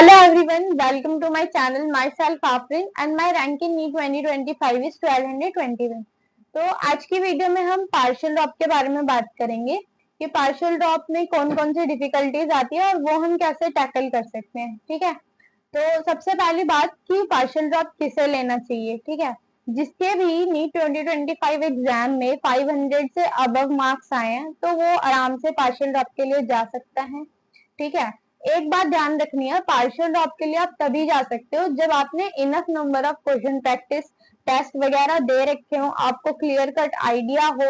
Hello everyone, welcome to my channel. Myself Afrin and my rank in NEET 2025 is 1221. तो आज की video में हम पार्शियल ड्रॉप के बारे में बात करेंगे कि पार्शियल ड्रॉप में कौन कौन सी डिफिकल्टीज आती है और वो हम कैसे टैकल कर सकते हैं। ठीक है, तो सबसे पहली बात कि पार्शियल ड्रॉप किसे लेना चाहिए। ठीक है, जिसके भी नीट 2025 एग्जाम में 500 से अबव मार्क्स आए हैं तो वो आराम से पार्शियल ड्रॉप के लिए जा सकता है। ठीक है, एक बात ध्यान रखनी है, पार्शियल ड्रॉप के लिए आप तभी जा सकते हो जब आपने enough number of question practice test वगैरह दे रखे हो, आपको क्लियर कट आइडिया हो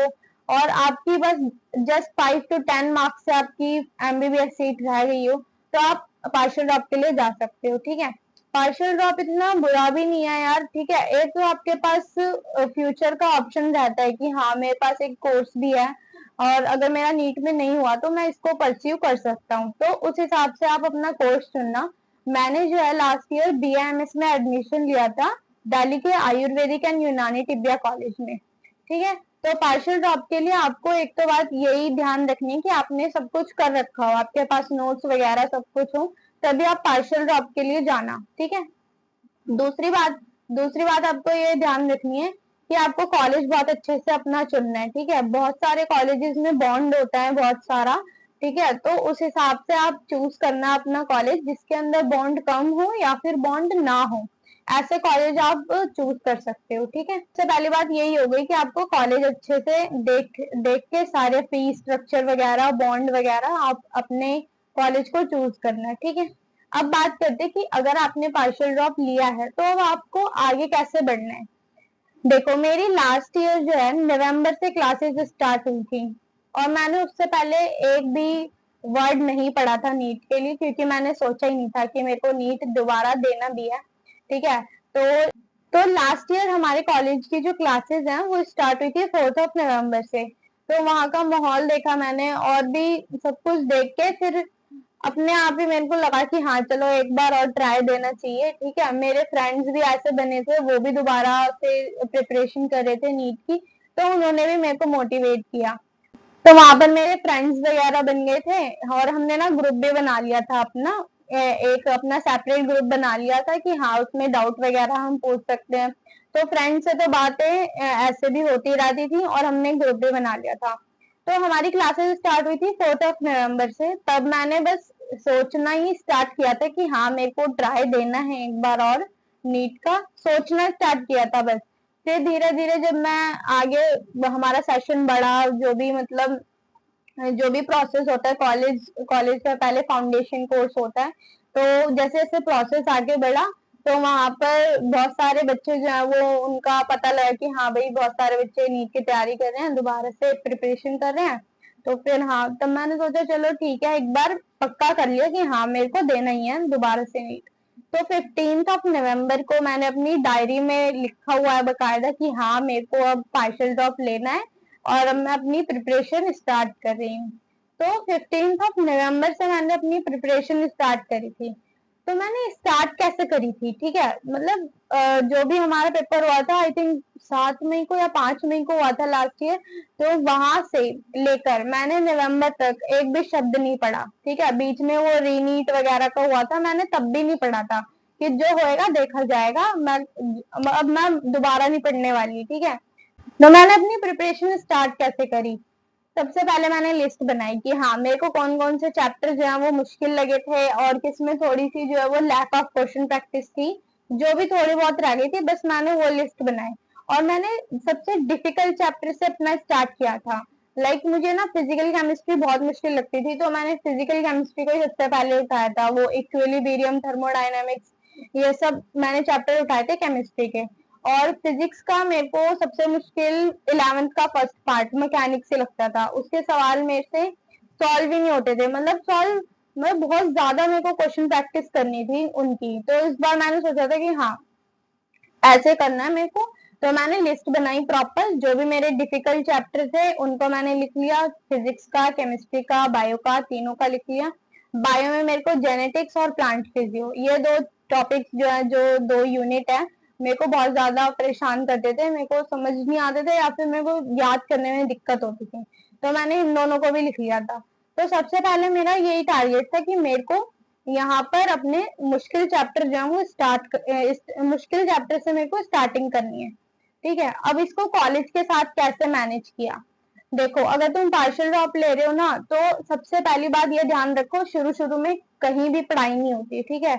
और आपकी बस जस्ट 5 to 10 मार्क्स से आपकी एमबीबीएस सीट रह गई हो तो आप पार्शियल ड्रॉप के लिए जा सकते हो। ठीक है, पार्शियल ड्रॉप इतना बुरा भी नहीं है यार। ठीक है, एक तो आपके पास फ्यूचर का ऑप्शन रहता है कि हाँ मेरे पास एक कोर्स भी है और अगर मेरा नीट में नहीं हुआ तो मैं इसको परस्यू कर सकता हूँ, तो उस हिसाब से आप अपना कोर्स चुनना। मैंने जो है लास्ट ईयर बीएएमएस में एडमिशन लिया था दिल्ली के आयुर्वेदिक एंड यूनानी तिब्बिया कॉलेज में। ठीक है, तो पार्शियल ड्रॉप के लिए आपको एक तो बात यही ध्यान रखनी है कि आपने सब कुछ कर रखा हो, आपके पास नोट्स वगैरह सब कुछ हो, तभी आप पार्शियल ड्रॉप के लिए जाना। ठीक है, दूसरी बात आपको ये ध्यान रखनी है कि आपको कॉलेज बहुत अच्छे से अपना चुनना है। ठीक है, बहुत सारे कॉलेजेस में बॉन्ड होता है बहुत सारा। ठीक है, तो उस हिसाब से आप चूज करना अपना कॉलेज जिसके अंदर बॉन्ड कम हो या फिर बॉन्ड ना हो, ऐसे कॉलेज आप चूज कर सकते हो। ठीक है, सबसे पहली बात यही हो गई कि आपको कॉलेज अच्छे से देख के सारे फीस स्ट्रक्चर वगैरह बॉन्ड वगैरह आप अपने कॉलेज को चूज करना है। ठीक है, अब बात करते हैं कि अगर आपने पार्शियल ड्रॉप लिया है तो अब आपको आगे कैसे बढ़ना है। देखो, मेरी लास्ट ईयर जो है नवंबर से क्लासेस स्टार्ट हुई थी और मैंने उससे पहले एक भी वर्ड नहीं पढ़ा था नीट के लिए, क्योंकि मैंने सोचा ही नहीं था कि मेरे को नीट दोबारा देना भी है। ठीक है, तो लास्ट ईयर हमारे कॉलेज की जो क्लासेस हैं वो स्टार्ट हुई थी 4 नवंबर से। तो वहां का माहौल देखा मैंने और भी सब कुछ देख के फिर अपने आप ही मेरे को लगा कि हाँ चलो एक बार और ट्राई देना चाहिए। ठीक है, मेरे फ्रेंड्स भी ऐसे बने थे, वो भी दोबारा से प्रिपरेशन कर रहे थे नीट की, तो उन्होंने भी मेरे को मोटिवेट किया। तो वहां पर मेरे फ्रेंड्स वगैरह बन गए थे और हमने ना ग्रुप भी बना लिया था अपना, एक अपना सेपरेट ग्रुप बना लिया था कि हाँ उसमें डाउट वगैरह हम पूछ सकते हैं। तो फ्रेंड्स से तो बातें ऐसे भी होती रहती थी और हमने ग्रुप भी बना लिया था। तो हमारी क्लासेस स्टार्ट हुई थी 4 नवंबर से, तब मैंने बस सोचना ही स्टार्ट किया था कि हाँ मेरे को ट्राई देना है एक बार और नीट का, सोचना स्टार्ट किया था बस। फिर धीरे धीरे जब मैं आगे हमारा सेशन बढ़ा, जो भी मतलब जो भी प्रोसेस होता है कॉलेज का पहले फाउंडेशन कोर्स होता है, तो जैसे जैसे प्रोसेस आगे बढ़ा तो वहां पर बहुत सारे बच्चे जो है वो उनका पता लगा कि हाँ भाई बहुत सारे बच्चे नीट की तैयारी कर रहे हैं, दोबारा से प्रिपरेशन कर रहे हैं। तो फिर हाँ तब मैंने सोचा चलो ठीक है, एक बार पक्का कर लिया कि हाँ मेरे को देना ही है दोबारा से नीट। तो 15 नवंबर को मैंने अपनी डायरी में लिखा हुआ है बकायदा कि हाँ मेरे को अब पार्शियल ड्रॉप लेना है और अब मैं अपनी प्रिपरेशन स्टार्ट कर रही हूँ। तो 15 नवंबर से मैंने अपनी प्रिपरेशन स्टार्ट करी थी। तो मैंने स्टार्ट कैसे करी थी, ठीक है, मतलब जो भी हमारा पेपर हुआ था आई थिंक 7 मई को या 5 मई को हुआ था लास्ट ईयर, तो वहां से लेकर मैंने नवंबर तक एक भी शब्द नहीं पढ़ा। ठीक है, बीच में वो रीनीट वगैरह का हुआ था, मैंने तब भी नहीं पढ़ा था कि जो होएगा देखा जाएगा, अब मैं दोबारा नहीं पढ़ने वाली। ठीक है, तो मैंने अपनी प्रिपरेशन स्टार्ट कैसे करी। सबसे पहले मैंने लिस्ट बनाई कि हाँ मेरे को कौन कौन से चैप्टर जो है वो मुश्किल लगे थे और किसमें थोड़ी सी जो है वो लैक ऑफ क्वेश्चन प्रैक्टिस थी, जो भी थोड़ी बहुत रह गई थी, बस मैंने वो लिस्ट बनाई और मैंने सबसे डिफिकल्ट चैप्टर से अपना स्टार्ट किया था। मुझे ना फिजिकल केमिस्ट्री बहुत मुश्किल लगती थी, तो मैंने फिजिकल केमिस्ट्री को ही सबसे पहले उठाया था, वो इक्विलिब्रियम थर्मोडायनेमिक्स ये सब मैंने चैप्टर उठाए थे केमिस्ट्री के। और फिजिक्स का मेरे को सबसे मुश्किल 11th का फर्स्ट पार्ट मैकेनिक्स से लगता था, उसके सवाल मेरे से सॉल्व ही नहीं होते थे, मतलब सॉल्व मैं बहुत ज्यादा मेरे को क्वेश्चन प्रैक्टिस करनी थी उनकी। तो इस बार मैंने सोचा था कि हाँ ऐसे करना है मेरे को, तो मैंने लिस्ट बनाई प्रॉपर, जो भी मेरे डिफिकल्ट चैप्टर थे उनको मैंने लिख लिया, फिजिक्स का, केमिस्ट्री का, बायो का, तीनों का लिख लिया। बायो में मेरे को जेनेटिक्स और प्लांट फिजियो ये दो टॉपिक्स जो है, जो दो यूनिट है, मेरे को बहुत ज्यादा परेशान करते थे, मेरे को समझ नहीं आते थे या फिर मेरे को याद करने में दिक्कत होती थी, तो मैंने इन दोनों को भी लिख लिया था। तो सबसे पहले मेरा यही टारगेट था कि मेरे को यहाँ पर अपने मुश्किल चैप्टर जो है वो मुश्किल चैप्टर से मेरे को स्टार्टिंग करनी है, ठीक है। अब इसको कॉलेज के साथ कैसे मैनेज किया, देखो अगर तुम पार्शियल ड्रॉप ले रहे हो ना, तो सबसे पहली बात ये ध्यान रखो, शुरू शुरू में कहीं भी पढ़ाई नहीं होती, ठीक है।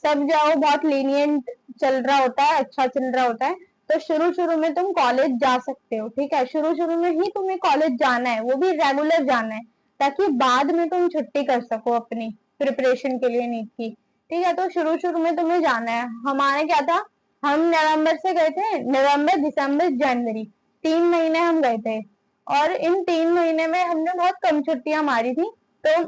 सब जाओ बहुत लीनियंट चल रहा होता है, अच्छा चल रहा होता है, तो शुरू शुरू में तुम कॉलेज जा सकते हो, ठीक है। शुरू शुरू में ही तुम्हें कॉलेज जाना है, वो भी रेगुलर जाना है, ताकि बाद में तुम छुट्टी कर सको अपनी प्रिपरेशन के लिए नीट की, ठीक है। तो शुरू शुरू में तुम्हें जाना है। हमारे क्या था, हम नवंबर से गए थे, नवंबर दिसंबर जनवरी 3 महीने हम गए थे, और इन 3 महीने में हमने बहुत कम छुट्टियां मारी थी। तो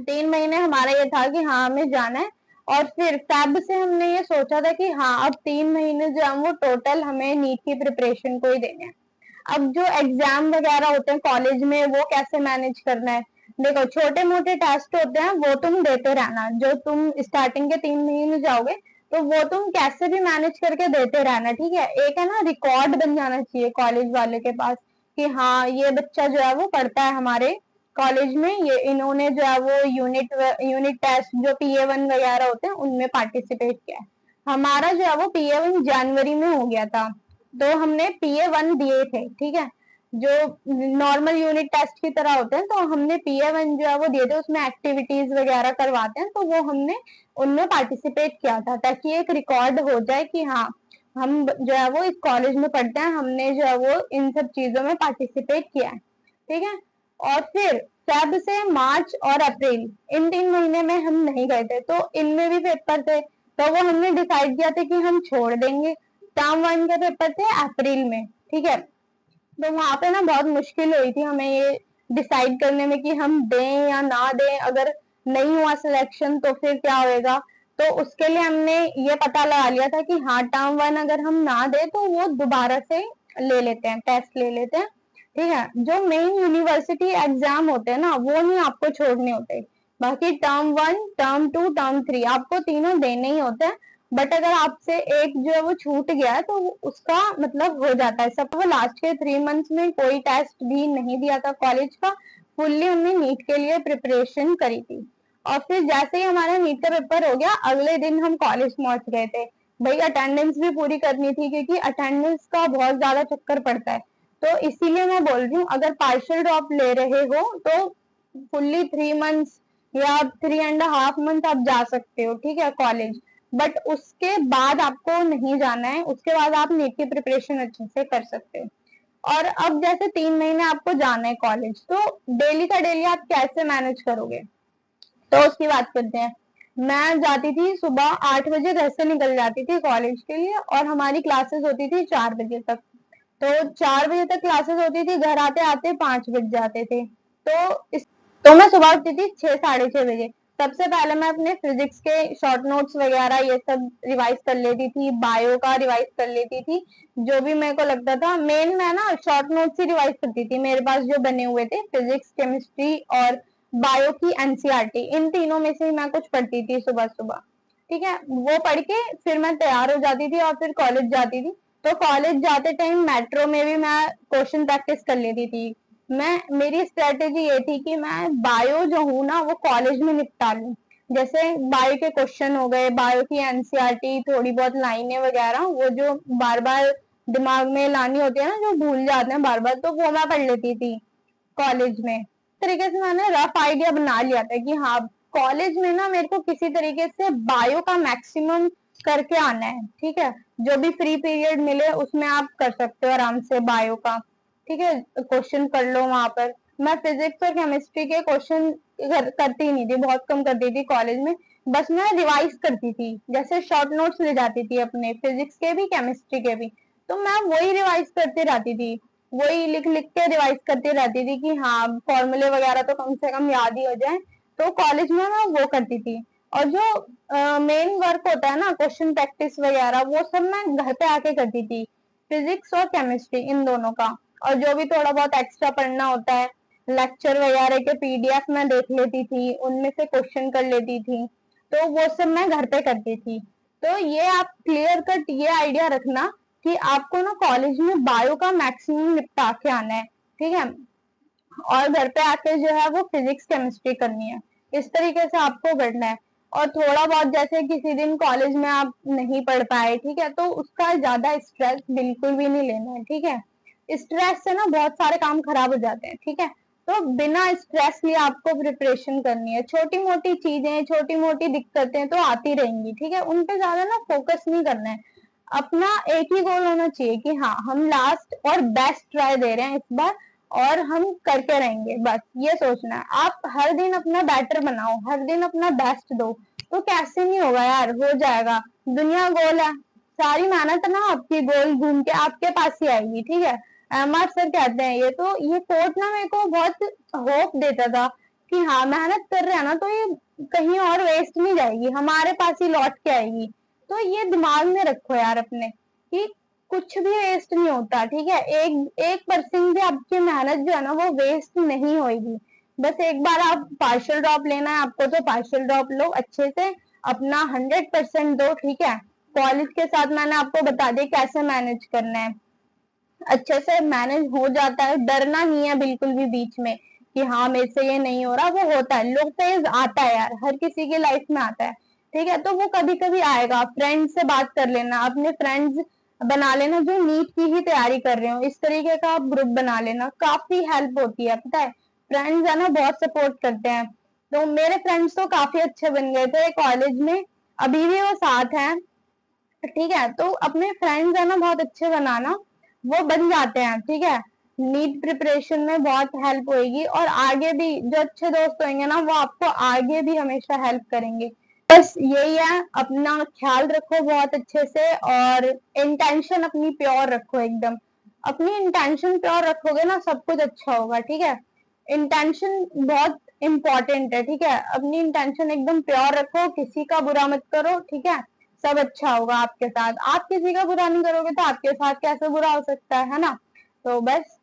3 महीने हमारा ये था कि हाँ हमें जाना है, और फिर फेब से हमने ये सोचा था कि हाँ अब 3 महीने जो है वो टोटल हमें नीट की प्रिपरेशन को ही देने हैं। अब जो एग्जाम वगैरह होते हैं कॉलेज में, वो कैसे मैनेज करना है, देखो छोटे मोटे टेस्ट होते हैं वो तुम देते रहना, जो तुम स्टार्टिंग के 3 महीने जाओगे तो वो तुम कैसे भी मैनेज करके देते रहना, ठीक है। एक है ना रिकॉर्ड बन जाना चाहिए कॉलेज वाले के पास कि हाँ ये बच्चा जो है वो पढ़ता है हमारे कॉलेज में, ये इन्होंने जो है वो यूनिट टेस्ट जो PA1 वगैरह होते हैं उनमें पार्टिसिपेट किया है। हमारा जो है वो PA1 जनवरी में हो गया था, तो हमने PA1 दिए थे, ठीक है। जो नॉर्मल यूनिट टेस्ट की तरह होते हैं, तो हमने PA1 जो है वो दिए थे, उसमें एक्टिविटीज वगैरह करवाते हैं, तो वो हमने उनमें पार्टिसिपेट किया था, ताकि एक रिकॉर्ड हो जाए कि हाँ हम जो है वो इस कॉलेज में पढ़ते हैं, हमने जो है वो इन सब चीजों में पार्टिसिपेट किया है, ठीक है। और फिर फेब से मार्च और अप्रैल इन 3 महीने में हम नहीं गए थे, तो इनमें भी पेपर थे, तो वो हमने डिसाइड किया था कि हम छोड़ देंगे। टर्म 1 के पेपर थे अप्रैल में, ठीक है। तो वहां पे ना बहुत मुश्किल हुई थी हमें ये डिसाइड करने में कि हम दें या ना दें, अगर नहीं हुआ सिलेक्शन तो फिर क्या होएगा। तो उसके लिए हमने ये पता लगा लिया था कि हाँ टर्म 1 अगर हम ना दे तो वो दोबारा से ले लेते हैं, टेस्ट ले लेते हैं, ठीक है। जो मेन यूनिवर्सिटी एग्जाम होते हैं ना वो नहीं आपको छोड़ने होते, बाकी टर्म 1 टर्म 2 टर्म 3 आपको तीनों देने ही होते हैं। बट अगर आपसे एक जो है वो छूट गया है तो उसका मतलब हो जाता है सब। वो लास्ट के 3 मंथ्स में कोई टेस्ट भी नहीं दिया था कॉलेज का, फुल्ली हमने नीट के लिए प्रिपरेशन करी थी। और फिर जैसे ही हमारा नीट का पेपर हो गया अगले दिन हम कॉलेज पहुंच गए थे, भाई अटेंडेंस भी पूरी करनी थी, क्योंकि अटेंडेंस का बहुत ज्यादा चक्कर पड़ता है। तो इसीलिए मैं बोल रही हूँ अगर पार्शियल ड्रॉप ले रहे हो तो फुल्ली 3 मंथ्स या 3.5 मंथ आप जा सकते हो, ठीक है कॉलेज। बट उसके बाद आपको नहीं जाना है, उसके बाद आप नीट की प्रिपरेशन अच्छे से कर सकते हो। और अब जैसे 3 महीने आपको जाना है कॉलेज, तो डेली का डेली आप कैसे मैनेज करोगे, तो उसकी बात करते हैं। मैं जाती थी सुबह 8 बजे, घर से निकल जाती थी कॉलेज के लिए, और हमारी क्लासेस होती थी 4 बजे तक। तो 4 बजे तक क्लासेस होती थी, घर आते आते 5 बज जाते थे। तो मैं सुबह उठती थी 6 साढ़े 6 बजे। सबसे पहले मैं अपने फिजिक्स के शॉर्ट नोट्स वगैरह ये सब रिवाइज कर लेती थी, बायो का रिवाइज कर लेती थी, जो भी मेरे को लगता था। मेन मैं ना शॉर्ट नोट्स ही रिवाइज करती थी, मेरे पास जो बने हुए थे फिजिक्स केमिस्ट्री और बायो की एनसीईआरटी, इन तीनों में से ही मैं कुछ पढ़ती थी सुबह सुबह, ठीक है। वो पढ़ के फिर मैं तैयार हो जाती थी और फिर कॉलेज जाती थी। तो कॉलेज जाते टाइम मेट्रो में भी मैं क्वेश्चन प्रैक्टिस कर लेती थी। मेरी स्ट्रेटेजी ये थी कि मैं बायो जो हूँ ना वो कॉलेज में निपटा लूं। जैसे बायो के क्वेश्चन हो गए, बायो की एनसीईआरटी, थोड़ी बहुत लाइनें वगैरह, वो जो बार बार दिमाग में लानी होती है ना, जो भूल जाते हैं बार बार, तो वो मैं पढ़ लेती थी कॉलेज में। तरीके से मैंने रफ आइडिया बना लिया था कि हाँ कॉलेज में ना मेरे को किसी तरीके से बायो का मैक्सिमम करके आना है, ठीक है। जो भी फ्री पीरियड मिले उसमें आप कर सकते हो आराम से बायो का, ठीक है, क्वेश्चन कर लो वहां पर। मैं फिजिक्स और केमिस्ट्री के क्वेश्चन करती नहीं थी, बहुत कम करती थी कॉलेज में। बस मैं रिवाइज करती थी, जैसे शॉर्ट नोट्स ले जाती थी अपने फिजिक्स के भी केमिस्ट्री के भी, तो मैं वही रिवाइज करती रहती थी, वही लिख लिख के रिवाइज करती रहती थी कि हाँ फॉर्मूले वगैरह तो कम से कम याद ही हो जाए। तो कॉलेज में मैं वो करती थी। और जो मेन वर्क होता है ना क्वेश्चन प्रैक्टिस वगैरह, वो सब मैं घर पे आके करती थी, फिजिक्स और केमिस्ट्री इन दोनों का। और जो भी थोड़ा बहुत एक्स्ट्रा पढ़ना होता है, लेक्चर वगैरह के पीडीएफ मैं देख लेती थी, उनमें से क्वेश्चन कर लेती थी, तो वो सब मैं घर पे करती थी। तो ये आप क्लियर कट ये आइडिया रखना कि आपको ना कॉलेज में बायो का मैक्सिमम निपटा के आना है, ठीक है। और घर पे आके जो है वो फिजिक्स केमिस्ट्री करनी है, इस तरीके से आपको करना है। और थोड़ा बहुत जैसे किसी दिन कॉलेज में आप नहीं पढ़ पाए, ठीक है, तो उसका ज्यादा स्ट्रेस बिल्कुल भी नहीं लेना है, ठीक है। स्ट्रेस से ना बहुत सारे काम खराब हो जाते हैं, ठीक है। तो बिना स्ट्रेस लिए आपको प्रिपरेशन करनी है। छोटी मोटी चीजें, छोटी मोटी दिक्कतें तो आती रहेंगी, ठीक है, उन पे ज्यादा ना फोकस नहीं करना है। अपना एक ही गोल होना चाहिए कि हाँ, हम लास्ट और बेस्ट ट्राई दे रहे हैं इस बार, और हम करके रहेंगे, बस ये सोचना है। आप हर दिन अपना बेटर बनाओ, हर दिन अपना बेस्ट दो, तो कैसे नहीं होगा यार, हो जाएगा। दुनिया गोल है, सारी मेहनत ना आपकी गोल घूम के आपके पास ही आएगी, ठीक है। एमआर सर कहते हैं ये, तो ये कोट ना मेरे को बहुत होप देता था कि हाँ, मेहनत कर रहे हैं ना तो ये कहीं और वेस्ट नहीं जाएगी, हमारे पास ही लौट के आएगी। तो ये दिमाग में रखो यार अपने, कि कुछ भी वेस्ट नहीं होता, ठीक है। एक एक परसेंट भी आपकी मेहनत जो है ना वो वेस्ट नहीं होगी। बस एक बार आप पार्शियल ड्रॉप लेना है आपको, तो पार्शियल ड्रॉप लो, अच्छे से अपना 100% दो, ठीक है। कॉलेज के साथ मैंने आपको बता दिया कैसे मैनेज करना है, अच्छे से मैनेज हो जाता है। डरना नहीं है बिल्कुल भी बीच में कि हाँ मेरे से ये नहीं हो रहा, वो होता है, लोग फेज आता है यार, हर किसी की लाइफ में आता है, ठीक है। तो वो कभी कभी आएगा। फ्रेंड से बात कर लेना, अपने फ्रेंड्स बना लेना जो नीट की ही तैयारी कर रहे हो, इस तरीके का आप ग्रुप बना लेना, काफी हेल्प होती है, पता है। फ्रेंड्स है ना बहुत सपोर्ट करते हैं। तो मेरे फ्रेंड्स तो काफी अच्छे बन गए थे कॉलेज में, अभी भी वो साथ हैं, ठीक है। तो अपने फ्रेंड्स है ना बहुत अच्छे बनाना, वो बन जाते हैं, ठीक है। नीट प्रिपरेशन में बहुत हेल्प होगी, और आगे भी जो अच्छे दोस्त होंगे ना वो आपको आगे भी हमेशा हेल्प करेंगे। बस यही है, अपना ख्याल रखो बहुत अच्छे से, और इंटेंशन अपनी प्योर रखो एकदम। अपनी इंटेंशन प्योर रखोगे ना सब कुछ अच्छा होगा, ठीक है। इंटेंशन बहुत इंपॉर्टेंट है, ठीक है। अपनी इंटेंशन एकदम प्योर रखो, किसी का बुरा मत करो, ठीक है। सब अच्छा होगा आपके साथ। आप किसी का बुरा नहीं करोगे तो आपके साथ कैसे बुरा हो सकता है ना। तो बस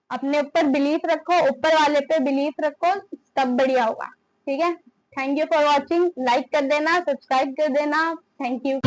अपने ऊपर बिलीफ रखो, ऊपर वाले पे बिलीफ रखो, तब बढ़िया होगा, ठीक है। Thank you for watching, like कर देना, सब्सक्राइब कर देना, थैंक यू।